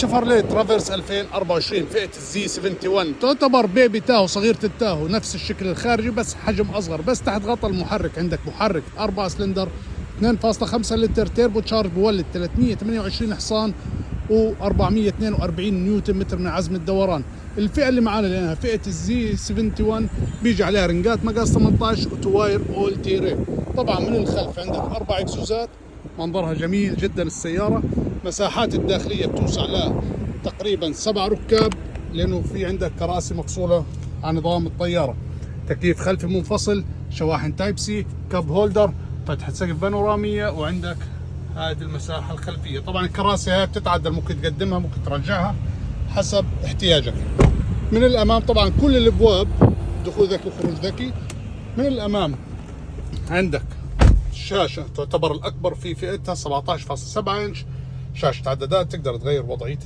شيفرليه ترافيرس 2024 فئة الزي 71 تعتبر بيبي تاهو، صغيرة التاهو، نفس الشكل الخارجي بس حجم أصغر. بس تحت غطى المحرك عندك محرك 4 سلندر 2.5 لتر تيربو تشارج بولد 328 حصان و442 نيوتن متر من عزم الدوران. الفئة اللي معانا لأنها فئة الزي 71 بيجي عليها رنجات مقاس 18 وتواير اول تيري. طبعا من الخلف عندك 4 اكزوزات، منظرها جميل جدا السيارة. مساحات الداخلية بتوسع لها تقريبا 7 ركاب، لأنه في عندك كراسي مفصولة عن نظام الطيارة، تكييف خلفي منفصل، شواحن تايب سي، كاب هولدر، فتحة سقف بانورامية، وعندك هذه المساحة الخلفية. طبعا الكراسي هاي بتتعدل، ممكن تقدمها ممكن ترجعها حسب احتياجك. من الأمام طبعا كل الأبواب دخول ذكي وخروج ذكي. من الأمام عندك شاشة تعتبر الأكبر في فئتها 17.7 إنش، شاشة عدادات تقدر تغير وضعية